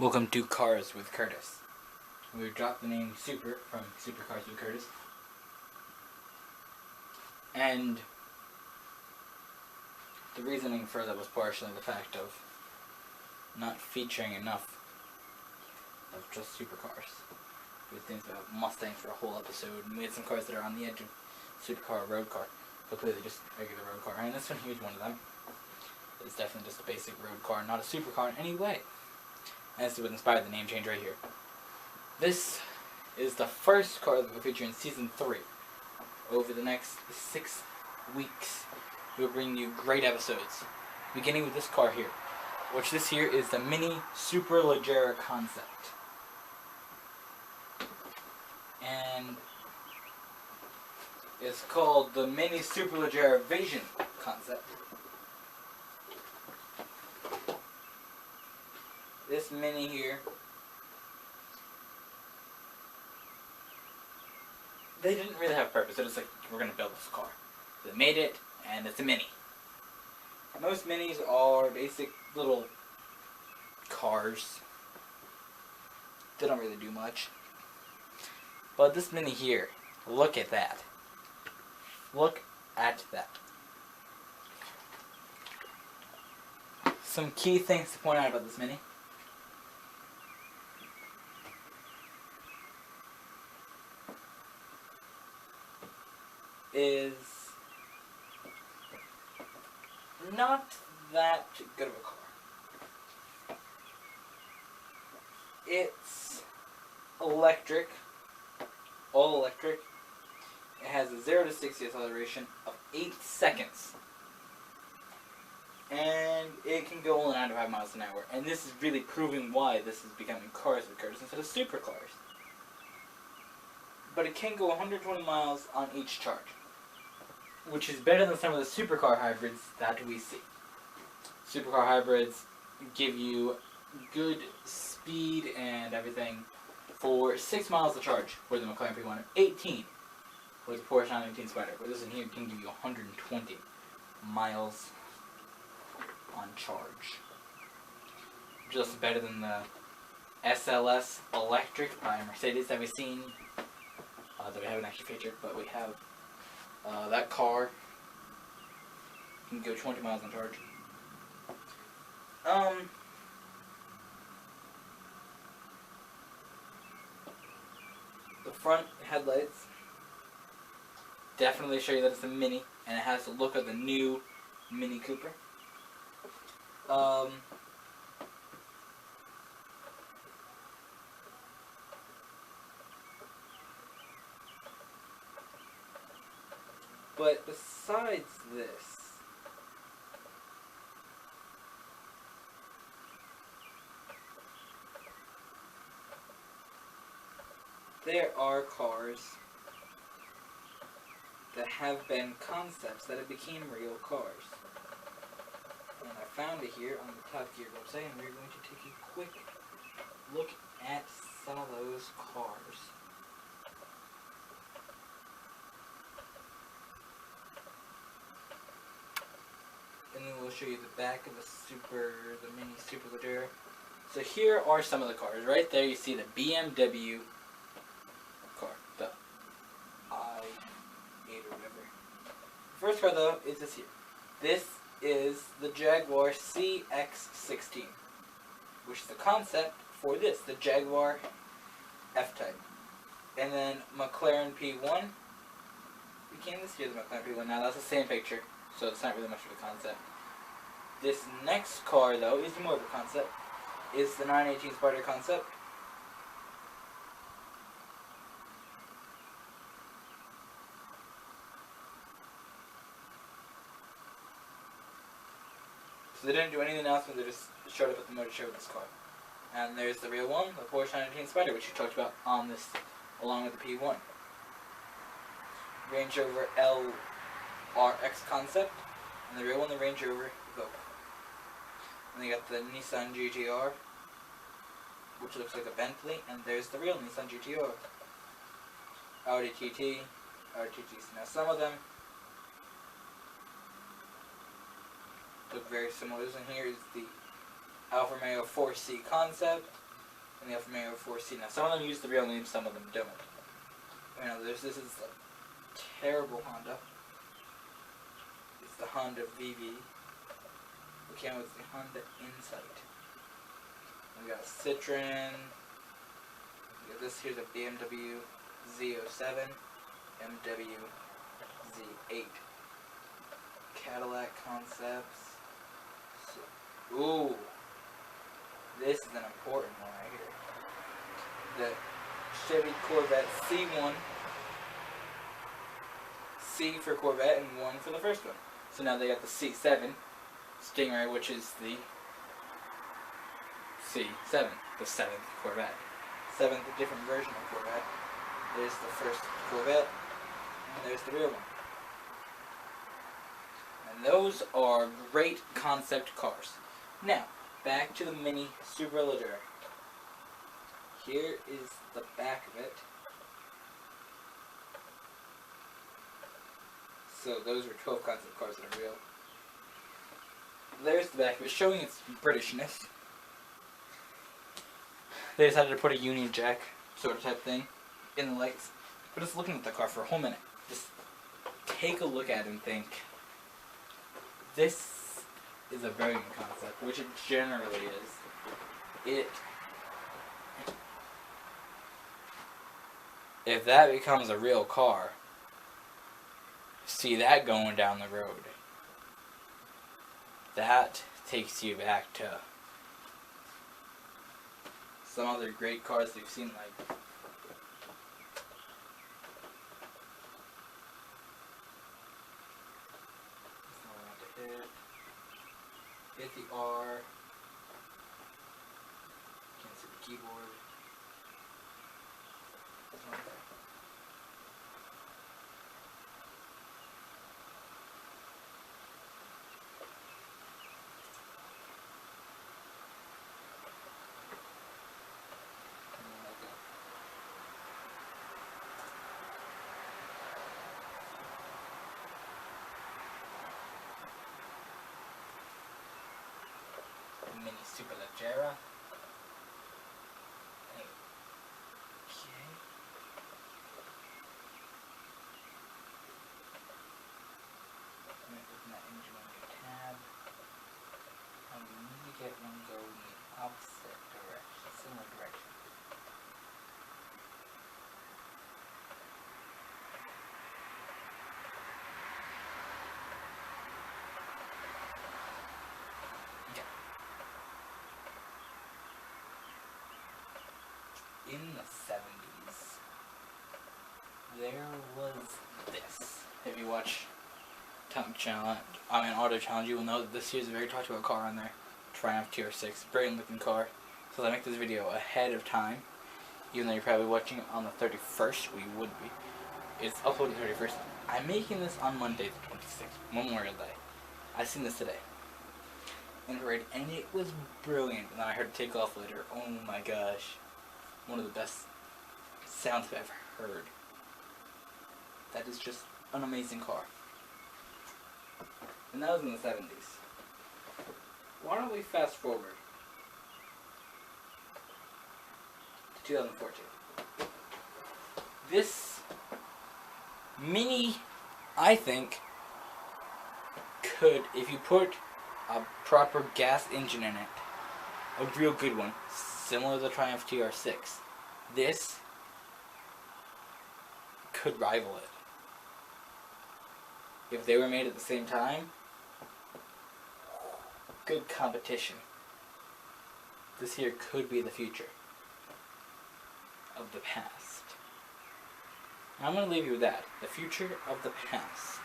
Welcome to Cars with Curtis. We dropped the name Super from Super Cars with Curtis. And the reasoning for that was partially the fact of not featuring enough of just supercars. We had things about Mustangs for a whole episode, and we had some cars that are on the edge of supercar, road car, but clearly just regular road car. And this one here is one of them. It's definitely just a basic road car, not a supercar in any way. And this is what inspired the name change right here. This is the first car that we'll feature in Season 3. Over the next 6 weeks, we'll bring you great episodes. Beginning with this car here, which this here is the Mini Superleggera concept. And it's called the Mini Superleggera Vision concept. This Mini here, they didn't really have a purpose. They're just like, we're going to build this car. So they made it, and it's a Mini. Most Minis are basic little cars. They don't really do much. But this Mini here, look at that. Look at that. Some key things to point out about this Mini. Is not that good of a car. It's electric, all electric. It has a 0 to 60 acceleration of 8 seconds. And it can go only 95 miles an hour. And this is really proving why this is becoming cars with cars instead of supercars. But it can go 120 miles on each charge, which is better than some of the supercar hybrids that we see. Supercar hybrids give you good speed and everything for 6 miles to charge, where the McLaren P1 and 18 with the Porsche 918 Spider, where this in here can give you 120 miles on charge. Just better than the SLS Electric by Mercedes that we've seen, that we haven't actually featured, but we have that car can go 20 miles on charge. The front headlights definitely show you that it's a Mini, and it has the look of the new Mini Cooper. But besides this, there are cars that have been concepts that have become real cars. And I found it here on the Top Gear website, and we're going to take a quick look at some of those cars. And then we'll show you the back of the Mini Superleggera. So here are some of the cars. Right there you see the BMW car, the i8 or whatever. The first car though is this here. This is the Jaguar CX-16, which is the concept for this, the Jaguar F-Type. And then McLaren P1 became this here, the McLaren P1. Now that's the same picture, so it's not really much of a concept. This next car, though, is more of a concept. Is the 918 Spider concept. So they didn't do any announcement, they just showed up at the motor show with this car. And there's the real one, the Porsche 918 Spider, which we talked about on this, along with the P1. Range Rover LRX concept, and the real one, the Range Rover Evoque. And they got the Nissan GTR, which looks like a Bentley, and there's the real Nissan GTR. Audi TT, Audi TTs. Now some of them look very similar. This one here is the Alfa Romeo 4C concept. and the Alfa Romeo 4C. Now, some of them use the real name, some of them don't. You know, this is a terrible Honda. It's the Honda VV. Okay, now it's the Honda Insight. We got Citroen. We got this. Here's a BMW Z07, BMW Z8, Cadillac Concepts. Ooh, this is an important one right here. The Chevy Corvette C1. C for Corvette and 1 for the first one. So now they got the C7 Stingray, which is the C7, the 7th Corvette. 7th, a different version of Corvette. There's the first Corvette, and there's the real one. And those are great concept cars. Now, back to the Mini Superleggera. Here is the back of it. So those were 12 concept cars that are real. There's the back of it, showing its Britishness. They decided to put a Union Jack sort of type thing in the lights. But just looking at the car for a whole minute, just take a look at it and think, this is a very good concept, which it generally is. If that becomes a real car, see that going down the road. That takes you back to some other great cars we've seen, like hit the R. Can't see the keyboard. Mini Superleggera. Okay. I'm going to open that engine on your tab. And we need to get one going in the opposite direction, similar direction. In the 70s, there was this. If you watch Auto Challenge, you will know that this year's a very talked about car on there. Triumph TR6, brilliant looking car. So I make this video ahead of time, even though you're probably watching it on the 31st, we would be. It's uploaded the 31st. I'm making this on Monday the 26th, Memorial Day. I seen this today. And it was brilliant. And then I heard it take off later. Oh my gosh. One of the best sounds I've ever heard. That is just an amazing car. And that was in the 70s. Why don't we fast forward to 2014? This Mini, I think, could, if you put a proper gas engine in it, a real good one, similar to the Triumph TR6, this could rival it. If they were made at the same time, good competition. This here could be the future of the past. I'm going to leave you with that. The future of the past.